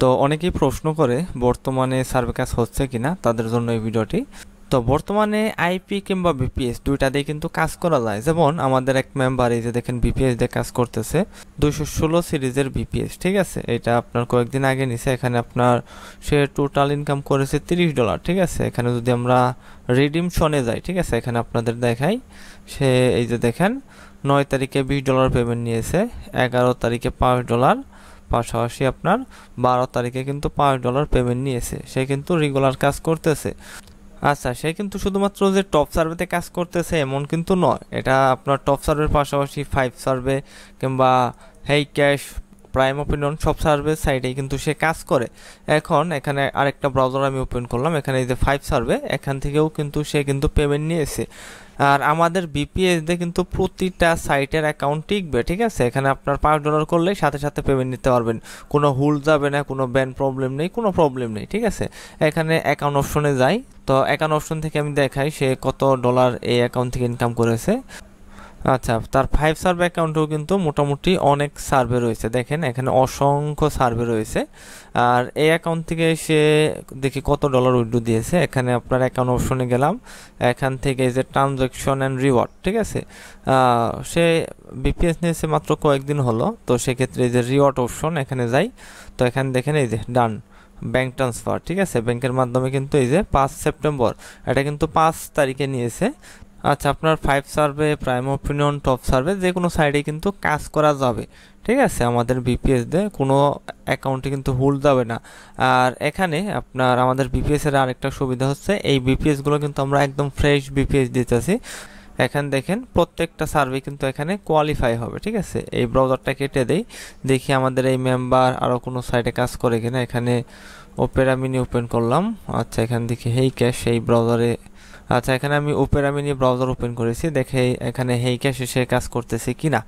তো অনেকেই প্রশ্ন করে বর্তমানে সার্ভে কাজ হচ্ছে কিনা, তাদের জন্য এই ভিডিওটি। তো বর্তমানে আইপি কিংবা বিপিএস দুইটা দিয়ে কিন্তু কাজ করা যায়। যেমন আমাদের এক মেম্বার এই যে দেখেন বিপিএস দিয়ে কাজ করতেছে, 216 সিরিজের বিপিএস, ঠিক আছে। এটা আপনার কয়েকদিন আগে নিছে। এখানে আপনার সে টোটাল ইনকাম করেছে $30, ঠিক আছে। এখানে যদি আমরা রিডিমশনে যাই, ঠিক আছে, এখানে আপনাদের দেখাই, সে এই যে দেখেন 9 তারিখে $20 পেমেন্ট নিয়েছে, 11 তারিখে $5, পাশাপাশি আপনার 12 তারিখে কিন্তু $5 পেমেন্ট নিয়েছে। সে কিন্তু রেগুলার কাজ করতেছে। আচ্ছা, সে কিন্তু শুধুমাত্র যে টপ সার্ভেতে কাজ করতেছে এমন কিন্তু নয়। এটা আপনার টপ সার্ভের পাশাপাশি 5 সার্ভে কিংবা হেই ক্যাশ, প্রাইম ওপিনিয়ন সব সার্ভে সাইডেই কিন্তু সে কাজ করে। এখন এখানে আরেকটা ব্রাউজার আমি ওপেন করলাম, এখানে এই যে 5 সার্ভে, এখান থেকেও কিন্তু সে কিন্তু পেমেন্ট নিয়েছে। আর আমাদের বিপিএস দিয়ে কিন্তু প্রতিটা সাইটের অ্যাকাউন্ট টিকবে, ঠিক আছে। এখানে আপনার $5 করলে সাথে সাথে পেমেন্ট নিতে পারবেন, কোনো হুল যাবে না, কোনো ব্যান প্রবলেম নেই, কোনো প্রবলেম নেই, ঠিক আছে। এখানে অ্যাকাউন্ট অপশনে যাই, তো অ্যাকাউন্ট অপশন থেকে আমি দেখাই সে কত ডলার এই অ্যাকাউন্ট থেকে ইনকাম করেছে। আচ্ছা, তার 5 সার্ভে অ্যাকাউন্টেও কিন্তু মোটামুটি অনেক সার্ভে রয়েছে, দেখেন এখানে অসংখ্য সার্ভে রয়েছে। আর এই অ্যাকাউন্ট থেকে সে দেখি কত ডলার উইথড্র দিয়েছে। এখানে আপনার অ্যাকাউন্ট অপশনে গেলাম, এখান থেকে যে ট্রানজ্যাকশন অ্যান্ড রিওয়ার্ড, ঠিক আছে। সে বিপিএস নিয়েছে মাত্র কয়েকদিন হলো, তো সেক্ষেত্রে এই যে রিওয়ার্ড অপশন এখানে যাই, তো এখানে দেখেন এই যে ডান ব্যাঙ্ক ট্রান্সফার, ঠিক আছে। ব্যাংকের মাধ্যমে কিন্তু এই যে 5 সেপ্টেম্বর, এটা কিন্তু 5 তারিখে নিয়েছে। আচ্ছা, আপনার 5 survey, prime opinion, top survey যে কোনো সাইডে কিন্তু কাজ করা যাবে, ঠিক আছে। আমাদের বিপিএস দিয়ে কোনো অ্যাকাউন্টে কিন্তু হুল যাবে না। আর এখানে আপনার আমাদের বিপিএস এর আরেকটা সুবিধা হচ্ছে, এই বিপিএস গুলো কিন্তু আমরা একদম ফ্রেশ বিপিএস দিতেছি। এখানে দেখেন প্রত্যেকটা সার্ভে কিন্তু এখানে কোয়ালিফাই হবে, ঠিক আছে। এই ব্রাউজারটা কেটে দেই, দেখি আমাদের এই মেম্বার আরও কোনো সাইটে কাজ করে কিনা। এখানে ওপেরা মিনি ওপেন করলাম। আচ্ছা, এখানে দেখি হেই ক্যাশ, এই ব্রাউজারে, আচ্ছা এখানে আমি ওপেরা মিনি ব্রাউজার ওপেন করেছি, দেখে এখানে হেই ক্যাশ এসে কাজ করতেছে কিনা।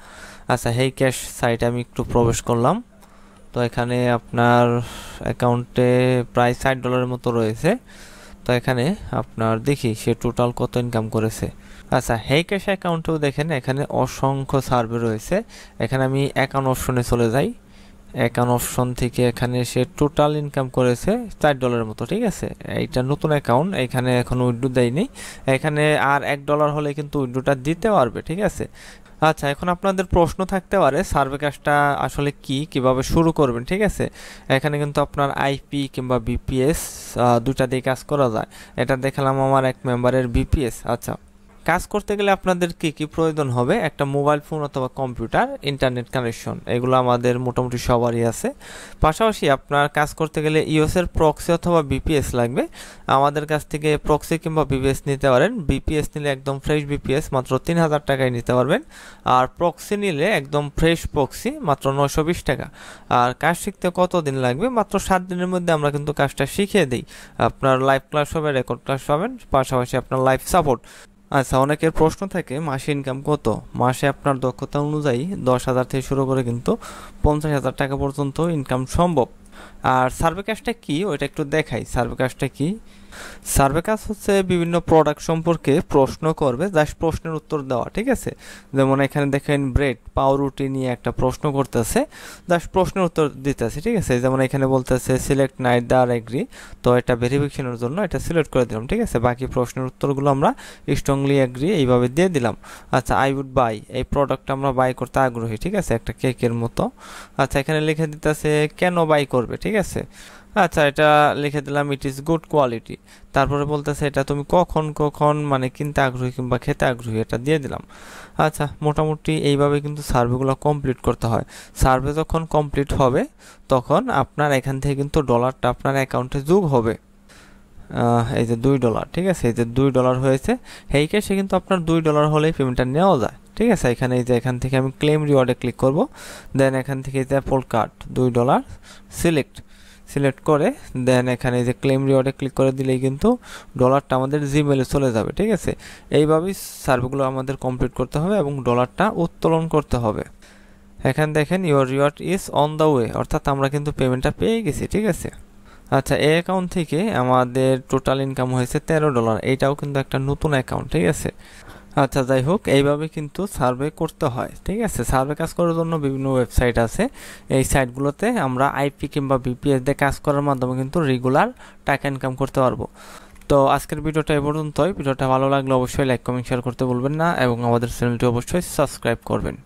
আচ্ছা, হেই ক্যাশ সাইটে আমি একটু প্রবেশ করলাম, তো এখানে আপনার অ্যাকাউন্টে প্রায় $60 মতো রয়েছে। তো এখানে আপনার দেখি সে টোটাল কত ইনকাম করেছে। আচ্ছা, হেই ক্যাশ অ্যাকাউন্টেও দেখেন এখানে অসংখ্য সার্ভে রয়েছে। এখানে আমি অ্যাকাউন্ট অপশনে চলে যাই, অ্যাকাউন্ট অপশন থেকে এখানে সে টোটাল ইনকাম করেছে $4 মতো, ঠিক আছে। এইটা নতুন অ্যাকাউন্ট, এখানে এখন উইথড্র দেয়নি। এখানে আর $1 হলে কিন্তু উইথড্রটা দিতে পারবে, ঠিক আছে। আচ্ছা, এখন আপনাদের প্রশ্ন থাকতে পারে সার্ভে কাজটা আসলে কি, কিভাবে শুরু করবেন, ঠিক আছে। এখানে কিন্তু আপনার আইপি কিংবা বিপিএস দুটা দিয়ে কাজ করা যায়। এটা দেখালাম আমার এক মেম্বারের বিপিএস। আচ্ছা, কাজ করতে গেলে আপনাদের কি কি প্রয়োজন হবে? একটা মোবাইল ফোন অথবা কম্পিউটার, ইন্টারনেট কানেকশন, এগুলো আমাদের মোটামুটি সবারই আছে। পাশাপাশি আপনার কাজ করতে গেলে ইউএসের প্রক্সি অথবা বিপিএস লাগবে। আমাদের কাছ থেকে প্রক্সি কিংবা বিপিএস নিতে পারেন। বিপিএস নিলে একদম ফ্রেশ বিপিএস মাত্র 3000 টাকায় নিতে পারবেন, আর প্রক্সি নিলে একদম ফ্রেশ প্রক্সি মাত্র 920 টাকা। আর কাজ শিখতে কতদিন লাগবে? মাত্র 7 দিনের মধ্যে আমরা কিন্তু কাজটা শিখিয়ে দিই। আপনার লাইভ ক্লাস হবে, রেকর্ড ক্লাস পাবেন, পাশাপাশি আপনার লাইভ সাপোর্ট। আচ্ছা, অনেকের প্রশ্ন থাকে মাসে ইনকাম কত। মাসে আপনার দক্ষতা অনুযায়ী 10,000 থেকে শুরু করে কিন্তু 50,000 টাকা পর্যন্ত ইনকাম সম্ভব। আর সার্ভে কাজটা কি ওইটা একটু দেখাই। সার্ভে কাজটা কি? সার্ভে কাজ হচ্ছে বিভিন্ন প্রোডাক্ট সম্পর্কে প্রশ্ন করবে, জাস্ট প্রশ্নের উত্তর দেওয়া, ঠিক আছে। যেমন এখানে দেখেন ব্রেড, পাউরুটি নিয়ে একটা প্রশ্ন করতেছে, জাস্ট প্রশ্নের উত্তর দিতেছে, ঠিক আছে। যেমন এখানে বলতেছে সিলেক্ট নাইদার এগ্রি, তো এটা ভেরিফিকেশনের জন্য এটা সিলেক্ট করে দিলাম, ঠিক আছে। বাকি প্রশ্নের উত্তরগুলো আমরা স্ট্রংলি এগ্রি এইভাবে দিয়ে দিলাম। আচ্ছা, আই উড বাই, এই প্রোডাক্টটা আমরা বাই করতে আগ্রহী, ঠিক আছে, একটা কেকের মতো। আচ্ছা, এখানে লিখে দিতেছে কেন বাই করবে, ঠিক আছে। আচ্ছা, এটা লিখে দিলাম ইট ইজ গুড কোয়ালিটি। তারপরে বলতেছে এটা তুমি কখন কখন মানে কিনতে আগ্রহী কিংবা খেতে আগ্রহী, এটা দিয়ে দিলাম। আচ্ছা, মোটামুটি এইভাবে কিন্তু সার্ভেগুলো কমপ্লিট করতে হয়। সার্ভে যখন কমপ্লিট হবে তখন আপনার এখান থেকে কিন্তু ডলারটা আপনার অ্যাকাউন্টে যোগ হবে। এই যে $2, ঠিক আছে, এই যে $2 হয়েছে। এই কেসে কিন্তু আপনার $2 হলেই পেমেন্টটা নেওয়া যায়, ঠিক আছে। এখানে এই যে এখান থেকে আমি ক্লেম রিওয়ার্ডে ক্লিক করব, দেন এখান থেকে এই যে অ্যাপল কার্ড $2 সিলেক্ট করে দেন এখানে যে ক্লেম রিওয়ার্ডে ক্লিক করে দিলেই কিন্তু ডলারটা আমাদের জিমেলে চলে যাবে, ঠিক আছে। এইভাবেই সার্ভেগুলো আমাদের কমপ্লিট করতে হবে এবং ডলারটা উত্তোলন করতে হবে। এখানে দেখেন your reward is on the way, অর্থাৎ আমরা কিন্তু পেমেন্টটা পেয়ে গেছি, ঠিক আছে। আচ্ছা, এই অ্যাকাউন্ট থেকে আমাদের টোটাল ইনকাম হয়েছে $13। এইটাও কিন্তু একটা নতুন অ্যাকাউন্ট, ঠিক আছে। আচ্ছা, যাই হোক, এইভাবে কিন্তু সার্ভে করতে হয়। ঠিক আছে, সার্ভে কাজ করার জন্য বিভিন্ন ওয়েবসাইট আছে। এই সাইটগুলোতে আমরা আইপি কিংবা বিপিএস দিয়ে কাজ করার মাধ্যমে কিন্তু রেগুলার টাকা ইনকাম করতে পারবো। তো আজকের ভিডিওটা এ পর্যন্তই। ভিডিওটা ভালো লাগলে অবশ্যই লাইক কমেন্ট শেয়ার করতে ভুলবেন না এবং আমাদের চ্যানেলটি অবশ্যই সাবস্ক্রাইব করবেন।